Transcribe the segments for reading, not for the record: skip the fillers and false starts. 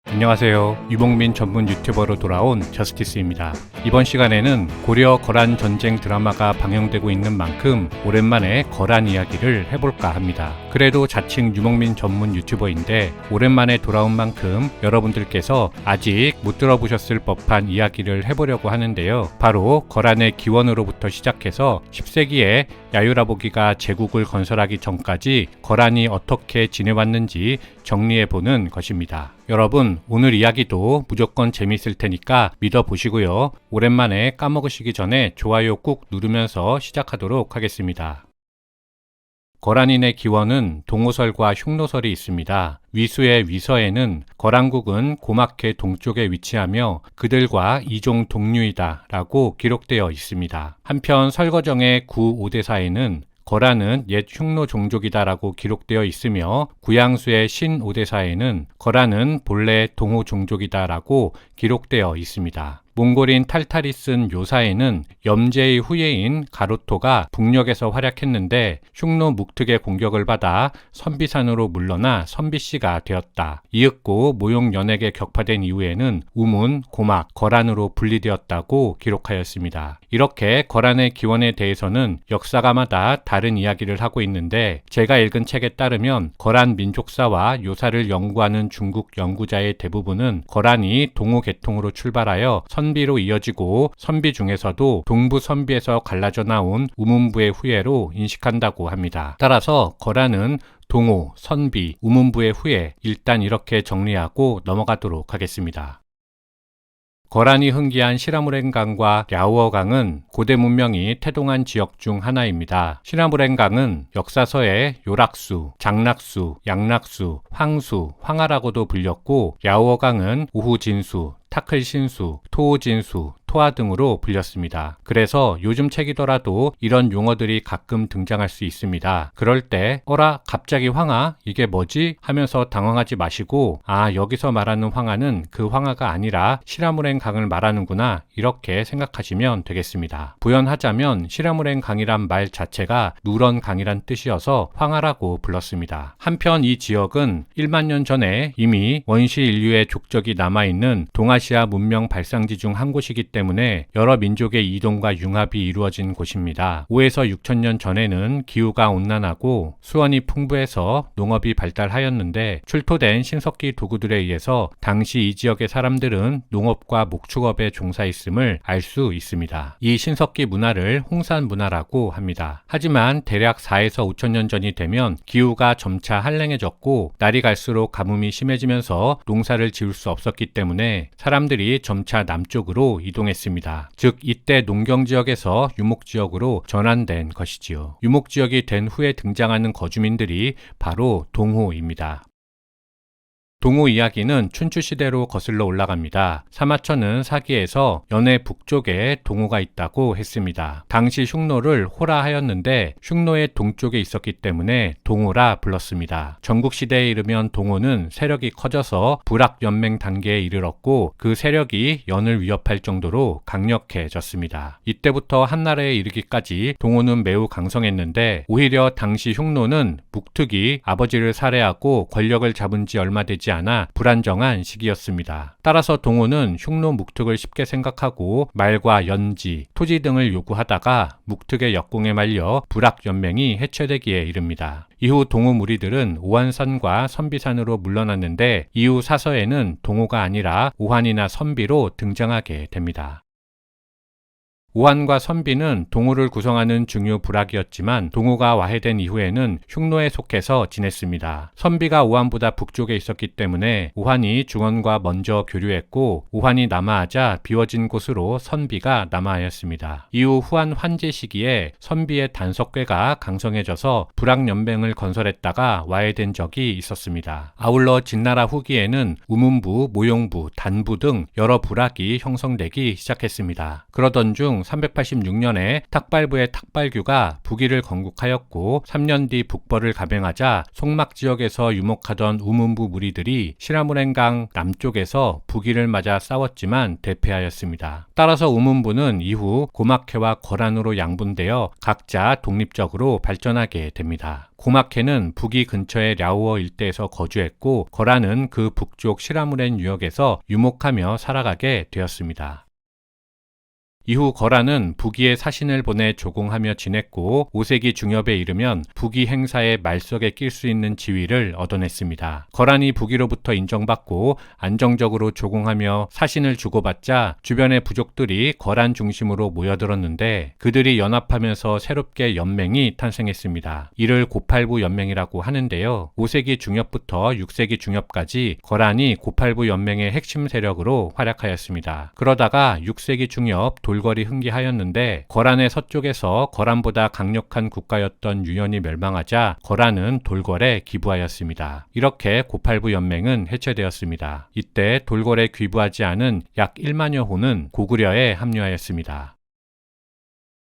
안녕하세요. 유목민 전문 유튜버로 돌아온 저스티스입니다. 이번 시간에는 고려 거란 전쟁 드라마가 방영되고 있는 만큼 오랜만에 거란 이야기를 해볼까 합니다. 그래도 자칭 유목민 전문 유튜버인데 오랜만에 돌아온 만큼 여러분들께서 아직 못 들어보셨을 법한 이야기를 해보려고 하는데요. 바로 거란의 기원으로부터 시작해서 10세기에 야유라보기가 제국을 건설하기 전까지 거란이 어떻게 지내왔는지 정리해보는 것입니다. 여러분, 오늘 이야기도 무조건 재미있을 테니까 믿어보시고요. 오랜만에 까먹으시기 전에 좋아요 꾹 누르면서 시작하도록 하겠습니다. 거란인의 기원은 동호설과 흉노설이 있습니다. 위수의 위서에는 거란국은 고막해 동쪽에 위치하며 그들과 이종 동류이다 라고 기록되어 있습니다. 한편 설거정의 구오대사에는 거란은 옛 흉노 종족이다 라고 기록되어 있으며 구양수의 신오대사에는 거란은 본래 동호 종족이다 라고 기록되어 있습니다. 몽골인 탈탈이 쓴 요사에는 염제의 후예인 가로토가 북녘에서 활약했는데 흉노 묵특의 공격을 받아 선비산으로 물러나 선비씨가 되었다. 이윽고 모용 연액에 격파된 이후에는 우문, 고막, 거란으로 분리되었다고 기록하였습니다. 이렇게 거란의 기원에 대해서는 역사가마다 다른 이야기를 하고 있는데 제가 읽은 책에 따르면 거란 민족사와 요사를 연구하는 중국 연구자의 대부분은 거란이 동호 계통으로 출발하여 선비로 이어지고 선비 중에서도 동부 선비에서 갈라져 나온 우문부의 후예로 인식한다고 합니다. 따라서 거란은 동호, 선비, 우문부의 후예, 일단 이렇게 정리하고 넘어가도록 하겠습니다. 거란이 흥기한 시라무렌강과 랴오어강은 고대 문명이 태동한 지역 중 하나입니다. 시라무렌강은 역사서에 요락수, 장락수, 양락수, 황수, 황하라고도 불렸고 랴오어강은 우후진수, 타클신수, 토오진수, 토하 등으로 불렸습니다. 그래서 요즘 책이더라도 이런 용어들이 가끔 등장할 수 있습니다. 그럴 때 어라 갑자기 황하? 이게 뭐지? 하면서 당황하지 마시고 아 여기서 말하는 황하는 그 황하가 아니라 시라무렌 강을 말하는구나 이렇게 생각하시면 되겠습니다. 부연하자면 시라무렌 강이란 말 자체가 누런 강이란 뜻이어서 황하라고 불렀습니다. 한편 이 지역은 1만 년 전에 이미 원시 인류의 족적이 남아있는 동아시아 문명 발상지 중 한 곳이기 때문에 여러 민족의 이동과 융합이 이루어진 곳입니다. 5에서 6천 년 전에는 기후가 온난하고 수원이 풍부해서 농업이 발달하였는데 출토된 신석기 도구들에 의해서 당시 이 지역의 사람들은 농업과 목축업에 종사했음을 알 수 있습니다. 이 신석기 문화를 홍산 문화라고 합니다. 하지만 대략 4에서 5천 년 전이 되면 기후가 점차 한랭해졌고 날이 갈수록 가뭄이 심해지면서 농사를 지을 수 없었기 때문에 사람들이 점차 남쪽으로 이동했습니다. 즉 이때 농경지역에서 유목지역으로 전환된 것이지요. 유목지역이 된 후에 등장하는 거주민들이 바로 동호입니다. 동호 이야기는 춘추시대로 거슬러 올라갑니다. 사마천은 사기에서 연해 북쪽에 동호가 있다고 했습니다. 당시 흉노를 호라 하였는데 흉노의 동쪽에 있었기 때문에 동호라 불렀습니다. 전국시대에 이르면 동호는 세력이 커져서 불악연맹 단계에 이르렀고 그 세력이 연을 위협할 정도로 강력해졌습니다. 이때부터 한나라에 이르기까지 동호는 매우 강성했는데 오히려 당시 흉노는 묵특이 아버지를 살해하고 권력을 잡은 지 얼마 되지 않아 불안정한 시기였습니다. 따라서 동호는 흉노 묵특을 쉽게 생각하고 말과 연지, 토지 등을 요구하다가 묵특의 역공에 말려 불악연맹이 해체되기에 이릅니다. 이후 동호 무리들은 오한산과 선비산으로 물러났는데 이후 사서에는 동호가 아니라 오한이나 선비로 등장하게 됩니다. 오한과 선비는 동호를 구성하는 중요 부락이었지만 동호가 와해된 이후에는 흉노에 속해서 지냈습니다. 선비가 오한보다 북쪽에 있었기 때문에 오한이 중원과 먼저 교류했고 오한이 남하하자 비워진 곳으로 선비가 남하하였습니다. 이후 후한 환제 시기에 선비의 단석괴가 강성해져서 불악연맹을 건설했다가 와해된 적이 있었습니다. 아울러 진나라 후기에는 우문부, 모용부, 단부 등 여러 부락이 형성되기 시작했습니다. 그러던 중 386년에 탁발부의 탁발규가 북위를 건국하였고 3년 뒤 북벌을 감행하자 송막 지역에서 유목하던 우문부 무리들이 시라무렌강 남쪽에서 북위를 맞아 싸웠지만 대패하였습니다. 따라서 우문부는 이후 고막해와 거란으로 양분되어 각자 독립적으로 발전하게 됩니다. 고막해는 북위 근처의 랴오어 일대에서 거주했고 거란은 그 북쪽 시라무렌 유역에서 유목하며 살아가게 되었습니다. 이후 거란은 북위에 사신을 보내 조공하며 지냈고 5세기 중엽에 이르면 북위 행사의 말석에 낄 수 있는 지위를 얻어냈습니다. 거란이 북위로부터 인정받고 안정적으로 조공하며 사신을 주고받자 주변의 부족들이 거란 중심으로 모여들었는데 그들이 연합하면서 새롭게 연맹이 탄생했습니다. 이를 고팔부 연맹이라고 하는데요. 5세기 중엽부터 6세기 중엽까지 거란이 고팔부 연맹의 핵심 세력으로 활약하였습니다. 그러다가 6세기 중엽 돌궐이 흥기하였는데 거란의 서쪽에서 거란보다 강력한 국가였던 유연이 멸망하자 거란은 돌궐에 기부하였습니다. 이렇게 고팔부 연맹은 해체되었습니다. 이때 돌궐에 귀부하지 않은 약 1만여 호는 고구려에 합류하였습니다.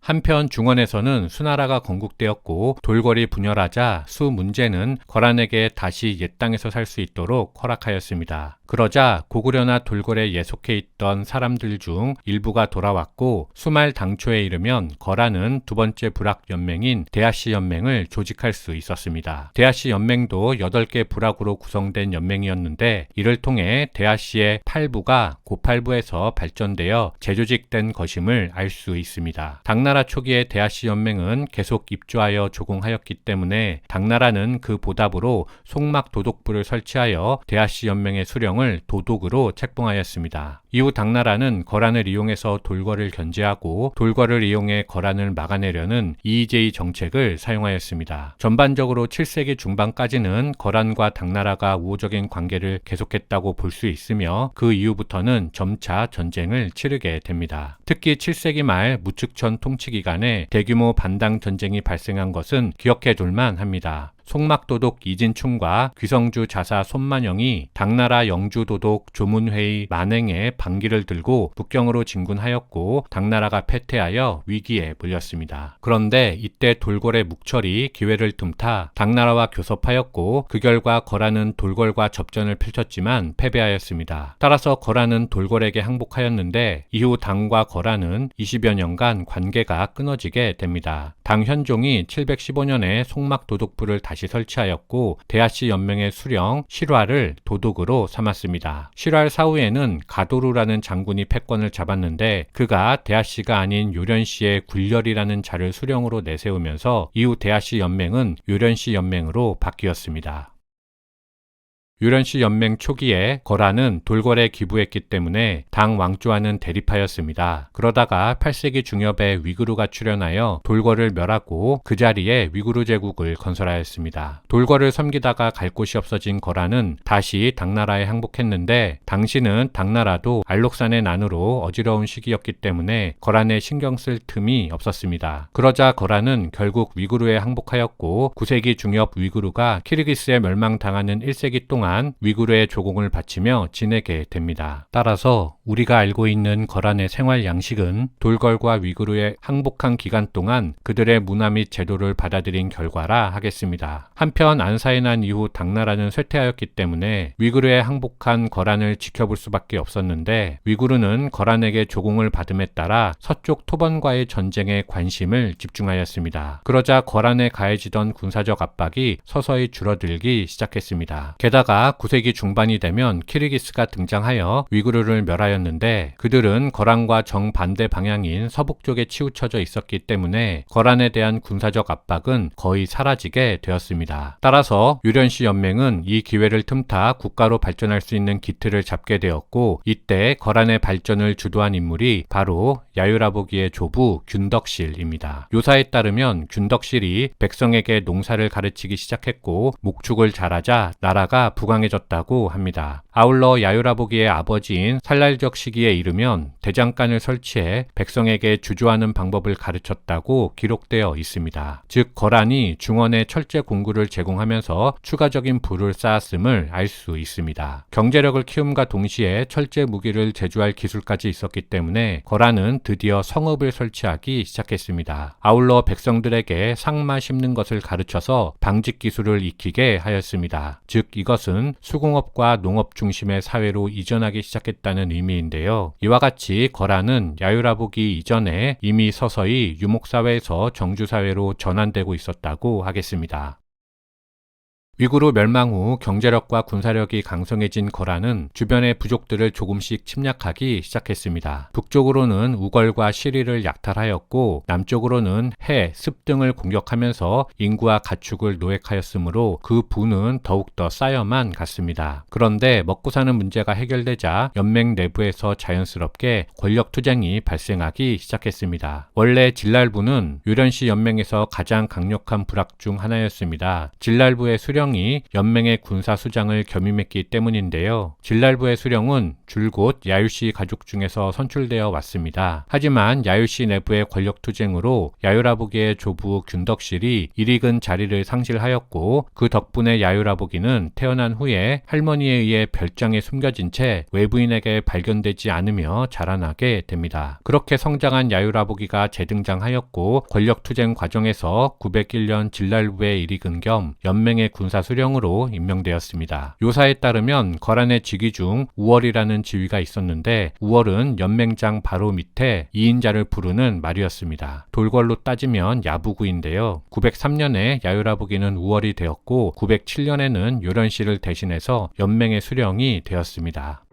한편 중원에서는 수나라가 건국되었고 돌궐이 분열하자 수문제는 거란에게 다시 옛 땅에서 살 수 있도록 허락하였습니다. 그러자 고구려나 돌궐에 예속해 있던 사람들 중 일부가 돌아왔고 수말 당초에 이르면 거란은 두 번째 불학 연맹인 대하씨 연맹을 조직할 수 있었습니다. 대하씨 연맹도 8개 불학으로 구성된 연맹이었는데 이를 통해 대하씨의 8부가 고팔부에서 발전되어 재조직된 것임을 알 수 있습니다. 당나라 초기에 대하씨 연맹은 계속 입주하여 조공하였기 때문에 당나라는 그 보답으로 송막 도독부를 설치하여 대하씨 연맹의 수령을 도독으로 책봉하였습니다. 이후 당나라는 거란을 이용해서 돌궐을 견제하고 돌궐을 이용해 거란을 막아내려는 이의제의 정책을 사용하였습니다. 전반적으로 7세기 중반까지는 거란과 당나라가 우호적인 관계를 계속했다고 볼 수 있으며 그 이후부터는 점차 전쟁을 치르게 됩니다. 특히 7세기 말 무측천 통치 기간에 대규모 반당 전쟁이 발생한 것은 기억해 둘만 합니다. 송막도독 이진충과 귀성주 자사 손만영이 당나라 영주도독 조문회의 만행에 반기를 들고 북경으로 진군하였고 당나라가 패퇴하여 위기에 몰렸습니다. 그런데 이때 돌궐의 묵철이 기회를 틈타 당나라와 교섭하였고 그 결과 거란은 돌궐과 접전을 펼쳤지만 패배하였습니다. 따라서 거란은 돌궐에게 항복하였는데 이후 당과 거란은 20여 년간 관계가 끊어지게 됩니다. 당 현종이 715년에 송막도독부를 다시 설치하였고 대하씨 연맹의 수령 실화를 도독으로 삼았습니다. 실화 사후에는 가도루라는 장군이 패권을 잡았는데 그가 대하씨가 아닌 요련씨의 굴렬이라는 자를 수령으로 내세우면서 이후 대하씨 연맹은 요련씨 연맹으로 바뀌었습니다. 요련씨 연맹 초기에 거란은 돌궐에 기부했기 때문에 당 왕조와는 대립하였습니다. 그러다가 8세기 중엽에 위구르가 출현하여 돌궐을 멸하고 그 자리에 위구르 제국을 건설하였습니다. 돌궐을 섬기다가 갈 곳이 없어진 거란은 다시 당나라에 항복했는데 당시는 당나라도 알록산의 난으로 어지러운 시기였기 때문에 거란에 신경 쓸 틈이 없었습니다. 그러자 거란은 결국 위구르에 항복하였고 9세기 중엽 위구르가 키르기스에 멸망당하는 1세기 동안 위구르의 조공을 바치며 지내게 됩니다. 따라서 우리가 알고 있는 거란의 생활 양식은 돌궐과 위구르의 항복한 기간 동안 그들의 문화 및 제도를 받아들인 결과라 하겠습니다. 한편 안사의 난 이후 당나라는 쇠퇴하였기 때문에 위구르에 항복한 거란을 지켜볼 수밖에 없었는데 위구르는 거란에게 조공을 받음에 따라 서쪽 토번과의 전쟁에 관심을 집중하였습니다. 그러자 거란에 가해지던 군사적 압박이 서서히 줄어들기 시작했습니다. 게다가 9세기 중반이 되면 키르기스가 등장하여 위구르를 멸하였는데 그들은 거란과 정반대 방향인 서북 쪽에 치우쳐져 있었기 때문에 거란에 대한 군사적 압박은 거의 사라지게 되었습니다. 따라서 요련씨 연맹은 이 기회를 틈타 국가로 발전할 수 있는 기틀을 잡게 되었고 이때 거란의 발전을 주도한 인물이 바로 야유라보기의 조부 균덕실입니다. 요사에 따르면 균덕실이 백성에게 농사를 가르치기 시작했고 목축을 잘하자 나라가 부강해졌다고 합니다. 아울러 야유라보기의 아버지인 살랄적 시기에 이르면 대장간을 설치해 백성에게 주조하는 방법을 가르쳤다고 기록되어 있습니다. 즉 거란이 중원에 철제 공구를 제공하면서 추가적인 부를 쌓았음을 알 수 있습니다. 경제력을 키움과 동시에 철제 무기를 제조할 기술까지 있었기 때문에 거란은 드디어 성읍을 설치하기 시작했습니다. 아울러 백성들에게 상마 심는 것을 가르쳐서 방직 기술을 익히게 하였습니다. 즉 이것은 수공업과 농업 중심의 사회로 이전하기 시작했다는 의미인데요. 이와 같이 거란은 야유라보기 이전에 이미 서서히 유목사회에서 정주사회로 전환되고 있었다고 하겠습니다. 위구르 멸망 후 경제력과 군사력이 강성해진 거란은 주변의 부족들을 조금씩 침략하기 시작했습니다. 북쪽으로는 우걸과 시리를 약탈하였고 남쪽으로는 해, 습 등을 공격하면서 인구와 가축을 노획하였으므로 그 부는 더욱더 쌓여만 갔습니다. 그런데 먹고 사는 문제가 해결되자 연맹 내부에서 자연스럽게 권력투쟁이 발생하기 시작했습니다. 원래 진랄부는 유련시 연맹에서 가장 강력한 부락 중 하나였습니다. 진랄부의 수령 이 연맹의 군사 수장을 겸임했기 때문인데요. 진랄부의 수령은 줄곧 야유씨 가족 중에서 선출되어 왔습니다. 하지만 야유씨 내부의 권력투쟁으로 야유라보기의 조부 균덕실이 일익은 자리를 상실하였고 그 덕분에 야유라보기는 태어난 후에 할머니에 의해 별장에 숨겨진 채 외부인에게 발견되지 않으며 자라나게 됩니다. 그렇게 성장한 야유라보기가 재등장하였고 권력투쟁 과정에서 901년 진랄부의 일익은 겸 연맹의 군사 수령으로 임명되었습니다. 요사에 따르면 거란의 직위 중 우월이라는 지위가 있었는데 우월은 연맹장 바로 밑에 2인자를 부르는 말이었습니다. 돌궐로 따지면 야부구인데요. 903년에 야유라보기는 우월이 되었고 907년에는 요련씨를 대신해서 연맹의 수령이 되었습니다.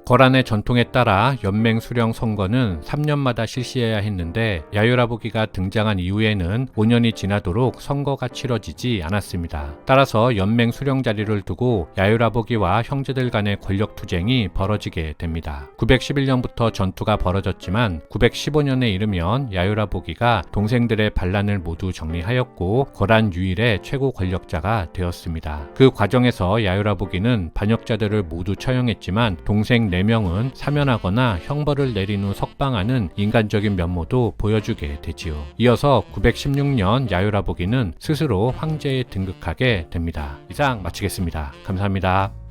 거란의 전통에 따라 연맹 수령 선거는 3년마다 실시해야 했는데 야유라보기가 등장한 이후에는 5년이 지나도록 선거가 치러지지 않았습니다. 따라서 연맹 수령 자리를 두고 야유라보기와 형제들 간의 권력 투쟁이 벌어지게 됩니다. 911년부터 전투가 벌어졌지만 915년에 이르면 야유라보기가 동생들의 반란을 모두 정리하였고 거란 유일의 최고 권력자가 되었습니다. 그 과정에서 야유라보기는 반역자들을 모두 처형했지만 동생 4명은 사면하거나 형벌을 내린 후 석방하는 인간적인 면모도 보여주게 되지요. 이어서 916년 야유라보기는 스스로 황제에 등극하게 됩니다. 이상 마치겠습니다. 감사합니다.